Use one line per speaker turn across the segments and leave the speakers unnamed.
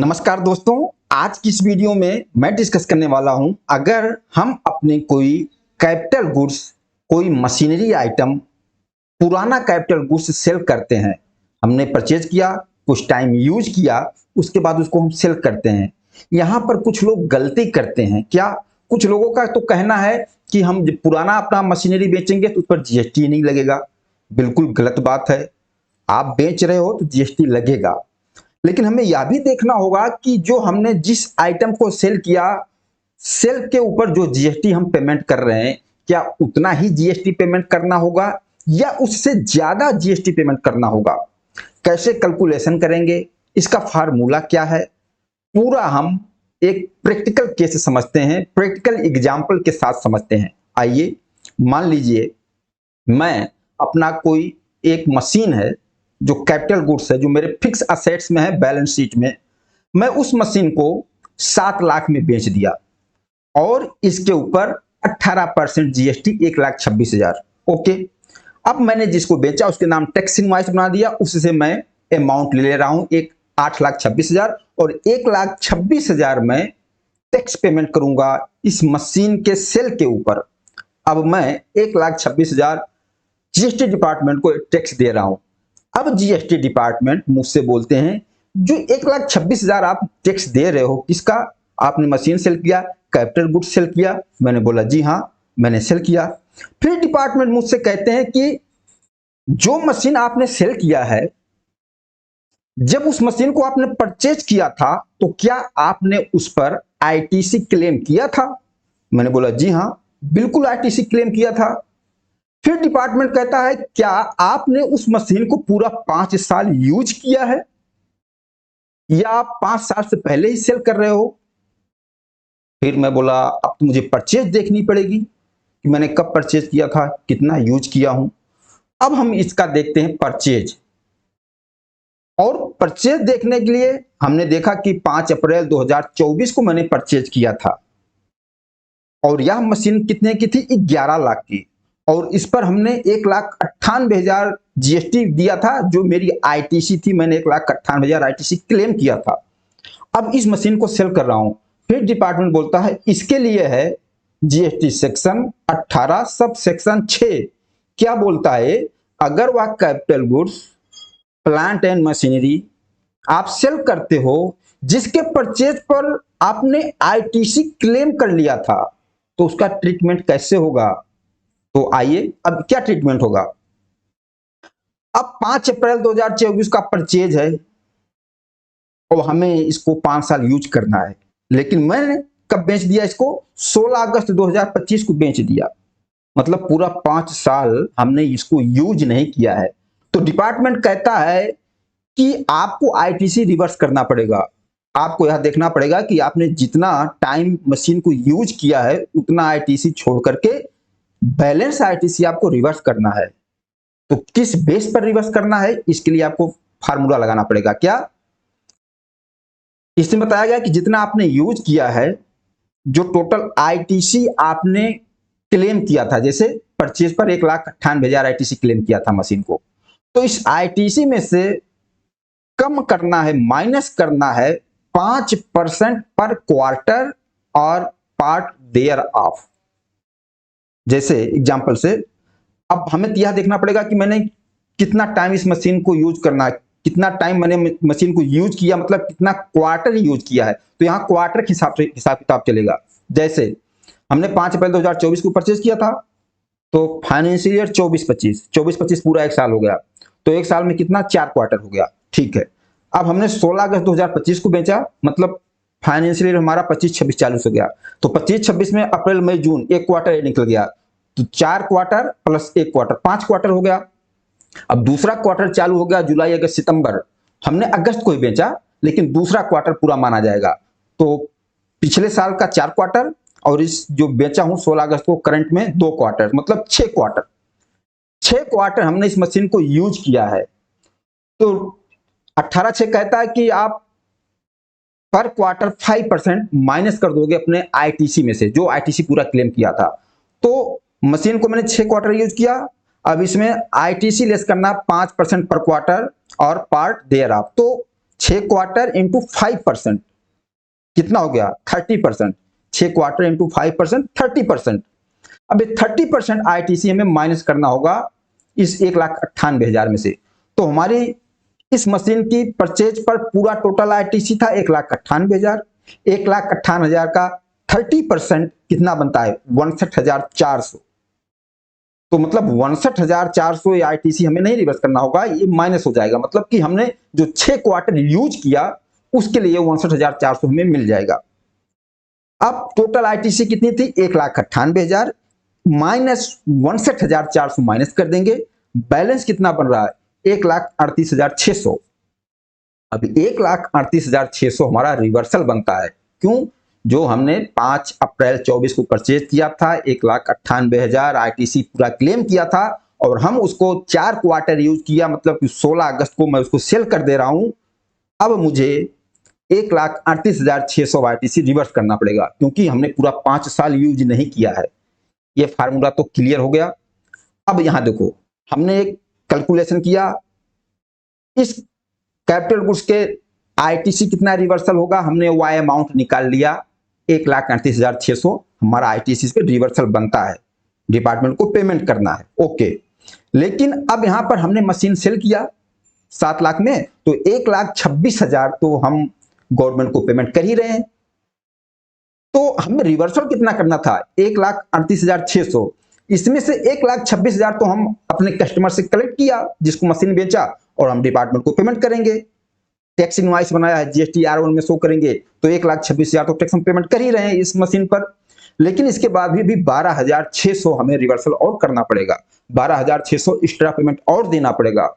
नमस्कार दोस्तों, आज की इस वीडियो में मैं डिस्कस करने वाला हूं, अगर हम अपने कोई कैपिटल गुड्स, कोई मशीनरी आइटम, पुराना कैपिटल गुड्स सेल करते हैं। हमने परचेज किया, कुछ टाइम यूज किया, उसके बाद उसको हम सेल करते हैं। यहाँ पर कुछ लोग गलती करते हैं। क्या? कुछ लोगों का तो कहना है कि हम पुराना अपना मशीनरी बेचेंगे तो उस पर जीएसटी नहीं लगेगा। बिल्कुल गलत बात है। आप बेच रहे हो तो जीएसटी लगेगा, लेकिन हमें यह भी देखना होगा कि जो हमने जिस आइटम को सेल किया, सेल के ऊपर जो जीएसटी हम पेमेंट कर रहे हैं, क्या उतना ही जीएसटी पेमेंट करना होगा या उससे ज्यादा जीएसटी पेमेंट करना होगा? कैसे कैलकुलेशन करेंगे, इसका फार्मूला क्या है, पूरा हम एक प्रैक्टिकल केस समझते हैं, प्रैक्टिकल एग्जाम्पल के साथ समझते हैं। आइए, मान लीजिए मैं अपना कोई एक मशीन है जो कैपिटल गुड्स है, जो मेरे फिक्स असेट्स में है, बैलेंस शीट में, मैं उस मशीन को 7 लाख में बेच दिया और इसके ऊपर 18% जीएसटी 1,26,000। ओके, अब मैंने जिसको बेचा उसके नाम टैक्स इनवॉइस बना दिया, उससे मैं अमाउंट ले रहा हूं 8,26,000 और 1,26,000 में टैक्स पेमेंट करूंगा इस मशीन के सेल के ऊपर। अब मैं 1,26,000 जीएसटी डिपार्टमेंट को टैक्स दे रहा हूं। अब जीएसटी डिपार्टमेंट मुझसे बोलते हैं, जो 1,26,000 आप टैक्स दे रहे हो, किसका? आपने मशीन सेल किया, कैपिटल गुड्स सेल किया। मैंने बोला जी हाँ, मैंने सेल किया। फिर डिपार्टमेंट मुझसे कहते हैं कि जो मशीन आपने सेल किया है, जब उस मशीन को आपने परचेज किया था तो क्या आपने उस पर आईटीसी क्लेम किया था? मैंने बोला जी हाँ, बिल्कुल आईटीसी क्लेम किया था। फिर डिपार्टमेंट कहता है, क्या आपने उस मशीन को पूरा 5 साल यूज किया है या आप 5 साल से पहले ही सेल कर रहे हो? फिर मैं बोला, अब तो मुझे परचेज देखनी पड़ेगी कि मैंने कब परचेज किया था, कितना यूज किया हूं। अब हम इसका देखते हैं परचेज। और परचेज देखने के लिए हमने देखा कि 5 अप्रैल 2024 को मैंने परचेज किया था और यह मशीन कितने की थी? 11 लाख की, और इस पर हमने 1,98,000 जीएसटी दिया था, जो मेरी आईटीसी थी। मैंने 1,98,000 आईटीसी क्लेम किया था। अब इस मशीन को सेल कर रहा हूं। फिर डिपार्टमेंट बोलता है, इसके लिए है जीएसटी सेक्शन 18 सब सेक्शन 6। क्या बोलता है? अगर वह capital goods, plant and machinery आप सेल करते हो जिसके परचेज पर आपने आईटीसी क्लेम कर लिया था, तो उसका ट्रीटमेंट कैसे होगा? तो आइए, अब क्या ट्रीटमेंट होगा। अब 5 अप्रैल 2024 का परचेज है और हमें इसको 5 साल यूज करना है, लेकिन मैंने कब बेच दिया इसको? 16 अगस्त 2025 को बेच दिया। मतलब पूरा 5 साल हमने इसको यूज नहीं किया है। तो डिपार्टमेंट कहता है कि आपको आईटीसी रिवर्स करना पड़ेगा। आपको यह देखना पड़ेगा कि आपने जितना टाइम मशीन को यूज किया है उतना आईटीसी छोड़ करके बैलेंस आईटीसी आपको रिवर्स करना है। तो किस बेस पर रिवर्स करना है, इसके लिए आपको फार्मूला लगाना पड़ेगा। क्या? इसमें बताया गया कि जितना आपने यूज किया है, जो टोटल आईटीसी आपने क्लेम किया था, जैसे परचेज पर 1,98,000 आईटीसी क्लेम किया था मशीन को, तो इस आईटीसी में से कम करना है, माइनस करना है 5% पर क्वार्टर और पार्ट देयर ऑफ। जैसे एग्जांपल से, अब हमें यह देखना पड़ेगा कि मैंने कितना टाइम इस मशीन को यूज करना है, कितना टाइम मैंने मशीन को यूज किया, मतलब कितना क्वार्टर ही यूज किया है। तो यहाँ क्वार्टर के हिसाब किताब चलेगा। जैसे हमने 5 अप्रैल 2024 को परचेज किया था, तो फाइनेंशियल ईयर 24-25 पूरा 1 साल हो गया, तो 1 साल में कितना? 4 क्वार्टर हो गया। ठीक है, अब हमने 16 अगस्त 2025 को बेचा, मतलब फाइनेंशियल ईयर हमारा 25-26 चालू हो गया। तो 25-26 में अप्रैल मई जून 1 क्वार्टर निकल गया, तो 4 क्वार्टर प्लस 1 क्वार्टर 5 क्वार्टर हो गया। अब दूसरा क्वार्टर चालू हो गया जुलाई अगस्त सितंबर। हमने अगस्त को ही बेचा, लेकिन दूसरा क्वार्टर पूरा माना जाएगा। तो पिछले साल का 4 क्वार्टर और इस जो बेचा हूं 16 अगस्त को करंट में 2 क्वार्टर, मतलब 6 क्वार्टर। 6 क्वार्टर हमने इस मशीन को यूज किया है। तो 18/6 कहता है कि आप पर क्वार्टर 5% माइनस कर दोगे अपने आईटीसी में से, जो आईटीसी पूरा क्लेम किया था। तो मशीन को मैंने 6 क्वार्टर यूज किया, अब इसमें आईटीसी लेस करना 5% पर क्वार्टर और पार्ट देयर ऑफ। तो 6 क्वार्टर इंटू 5%, कितना हो गया 30%। 6 क्वार्टर इंटू 5% 30%। अब 30% आईटीसी हमें माइनस करना होगा इस 1,98,000 में से। तो हमारी इस मशीन की परचेज पर पूरा टोटल आईटीसी था 1,98,000। 1,98,000 का 30% कितना बनता है 62,400। तो मतलब 62,400 आईटीसी हमें नहीं रिवर्स करना होगा, ये माइनस हो जाएगा। मतलब कि हमने जो 6 क्वार्टर यूज किया उसके लिए 62,400 हमें मिल जाएगा। अब टोटल आईटीसी कितनी थी 1,98,000 माइनस 62,400 माइनस कर देंगे, बैलेंस कितना बन रहा है 1,38,600। अब 1,38,600 हमारा रिवर्सल बनता है। क्यों? जो हमने 5 अप्रैल 24 को परचेज किया था 1,98,000 आईटीसी पूरा क्लेम किया था और हम उसको 4 क्वार्टर यूज किया, मतलब कि 16 अगस्त को मैं उसको सेल कर दे रहा हूं। अब मुझे 1,38,600 आईटीसी रिवर्स करना पड़ेगा क्योंकि हमने पूरा 5 साल यूज नहीं किया है। ये फार्मूला तो क्लियर हो गया। अब यहां देखो, हमने एक कैलकुलेशन किया, इस कैपिटल गुड्स के आईटीसी कितना रिवर्सल होगा, हमने वाई अमाउंट निकाल लिया 1,38,600 हमारा आईटीसी पे रिवर्सल बनता है, डिपार्टमेंट को पेमेंट करना है। ओके, लेकिन अब यहां पर हमने मशीन सेल किया 7 लाख में, तो 1,26,000 तो हम गवर्नमेंट को पेमेंट कर ही रहे हैं। तो हमें रिवर्सल कितना करना था 1,38,600। इसमें से 1,26,000 तो हम अपने कस्टमर से कलेक्ट किया जिसको मशीन बेचा और हम डिपार्टमेंट को पेमेंट करेंगे। टैक्स इनवॉइस बनाया है, जीएसटी R1 में शो करेंगे, तो 1,26,000 तो टैक्स हम पेमेंट कर ही रहे हैं इस मशीन पर। लेकिन इसके बाद भी 12,600 हमें रिवर्सल और करना पड़ेगा, 12,600 एक्स्ट्रा पेमेंट और देना पड़ेगा।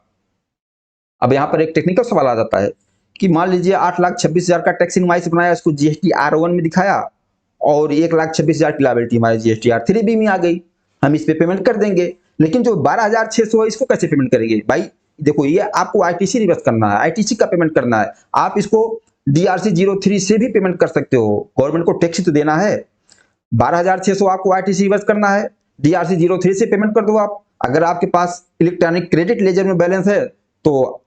अब यहां पर एक टेक्निकल सवाल आ जाता है कि मान लीजिए 8,26,000 का टैक्स इनवॉइस बनाया, इसको जीएसटी R1 में दिखाया और 1,26,000 की लायबिलिटी हमारे जीएसटी R3B में आ गई, हम इस पे पेमेंट कर देंगे। लेकिन जो 12,600 है इसको कैसे पेमेंट करेंगे भाई? देखो, ये आपको आईटीसी रिवर्स करना है, आईटीसी का पेमेंट करना है। आप इसको DRC 03 से भी पेमेंट कर सकते हो, गवर्नमेंट को टैक्स तो देना है। 12,600 आपको आईटीसी रिवर्स करना है, DRC 03 से पेमेंट कर दो आप। अगर आपके पास इलेक्ट्रॉनिक क्रेडिट लेजर में बैलेंस है तो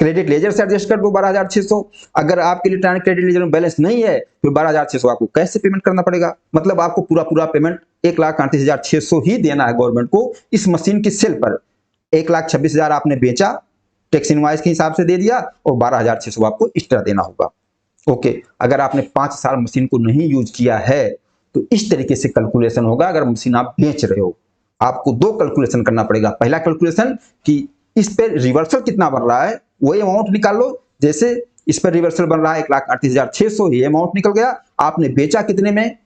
क्रेडिट लेजर से एडजस्ट कर दो 12,600। अगर आपके इलेक्ट्रॉनिक क्रेडिट लेजर में बैलेंस नहीं है तो 12,600 आपको कैश से पेमेंट करना पड़ेगा। मतलब आपको पूरा पेमेंट 1,38,600 ही देना है गवर्नमेंट को इस मशीन की सेल पर। 1,26,000 आपने बेचा, टैक्स इनवॉइस के हिसाब से दे दिया और 12,600 आपको एक्स्ट्रा देना होगा। ओके, अगर आपने 5 साल मशीन को नहीं यूज किया है तो इस तरीके से कैलकुलेशन होगा। अगर मशीन आप बेच रहे हो, आपको 2 कैलकुलेशन करना पड़ेगा। पहला कैलकुलेशन कि इस पे रिवर्सल कितना बन रहा है, वही अमाउंट निकाल लो। जैसे इस पर रिवर्सल बन रहा है 1,38,600, ये अमाउंट निकल गया। आपने बेचा कितने में,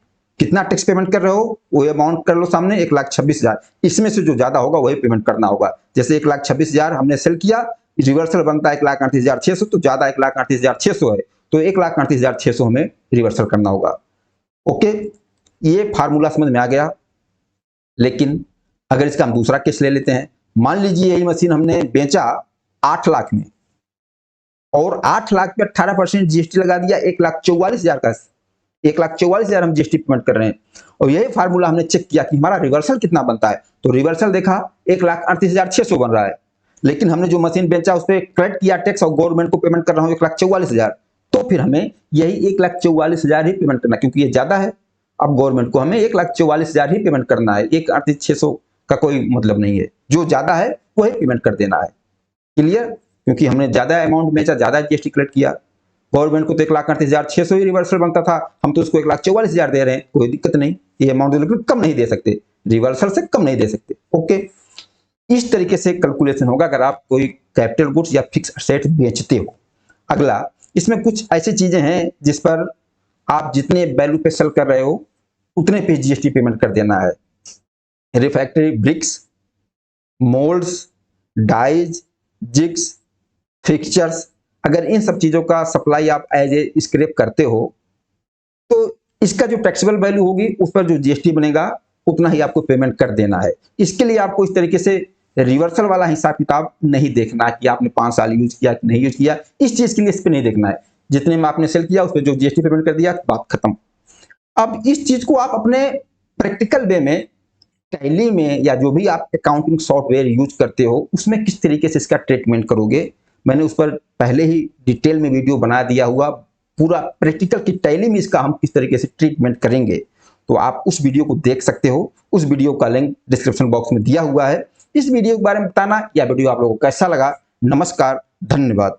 कितना टैक्स पेमेंट कर रहे हो, वो अमाउंट कर लो सामने 1,26,000। इसमें से जो ज्यादा होगा वही पेमेंट करना होगा। जैसे 1,26,000 हमने सेल किया, रिवर्सल बनता है 1,38,600, तो ज्यादा 1,38,600 है, तो 1,38,600 हमें रिवर्सल करना होगा। ओके, ये फार्मूला समझ में आ गया। लेकिन अगर इसका हम दूसरा केस ले लेते हैं, मान लीजिए यही मशीन हमने बेचा 8 लाख में और 8 लाख पे 18% जीएसटी लगा दिया, 1,44,000 का, 1,44,000 हम जीएसटी पेमेंट कर रहे हैं। और यही फार्मूला हमने चेक किया कि हमारा रिवर्सल कितना बनता है, तो रिवर्सल देखा 1,38,600 बन रहा है। लेकिन हमने जो मशीन बेचा उस पर कलेक्ट किया टैक्स और गवर्नमेंट को पेमेंट कर रहा हूँ 1,44,000, तो फिर हमें यही 1,44,000 ही पेमेंट करना, क्योंकि ये ज्यादा है। अब गवर्नमेंट को हमें 1,44,000 ही पेमेंट करना है, 1,38,600 का कोई मतलब नहीं है, जो ज्यादा है वही पेमेंट कर देना है। क्लियर? क्योंकि हमने ज्यादा अमाउंट बेचा, ज्यादा जीएसटी कलेक्ट किया। गवर्नमेंट को तो 1,38,600 ही रिवर्सल बनता था, हम तो उसको 1,44,000 दे रहे हैं, कोई दिक्कत नहीं। ये अमाउंट लेकिन कम नहीं दे सकते, रिवर्सल से कम नहीं दे सकते। ओके, इस तरीके से कैलकुलेशन होगा अगर आप कोई कैपिटल गुड्स या फिक्स एसेट बेचते हो। अगला, इसमें कुछ ऐसी चीजें हैं जिस पर आप जितने वैल्यू पे सेल कर रहे हो उतने पे जीएसटी पेमेंट कर देना है। Refractory bricks, moulds, dies, jigs, fixtures, अगर इन सब चीजों का सप्लाई आप एज ए स्क्रैप करते हो तो इसका जो टैक्सेबल वैल्यू होगी उस पर जो जीएसटी बनेगा उतना ही आपको पेमेंट कर देना है। इसके लिए आपको इस तरीके से रिवर्सल वाला हिसाब किताब नहीं देखना कि आपने 5 साल यूज किया कि नहीं यूज किया, इस चीज के लिए इस पे नहीं देखना है। जितने में आपने सेल किया उस पर जो जीएसटी पेमेंट कर दिया, बात खत्म। अब इस चीज को आप अपने प्रैक्टिकल वे में, टैली में या जो भी आप अकाउंटिंग सॉफ्टवेयर यूज करते हो उसमें किस तरीके से इसका ट्रीटमेंट करोगे, मैंने उस पर पहले ही डिटेल में वीडियो बना दिया हुआ, पूरा प्रैक्टिकल की टैली में इसका हम किस तरीके से ट्रीटमेंट करेंगे, तो आप उस वीडियो को देख सकते हो। उस वीडियो का लिंक डिस्क्रिप्शन बॉक्स में दिया हुआ है। इस वीडियो के बारे में बताना, या वीडियो आप लोगों को कैसा लगा। नमस्कार, धन्यवाद।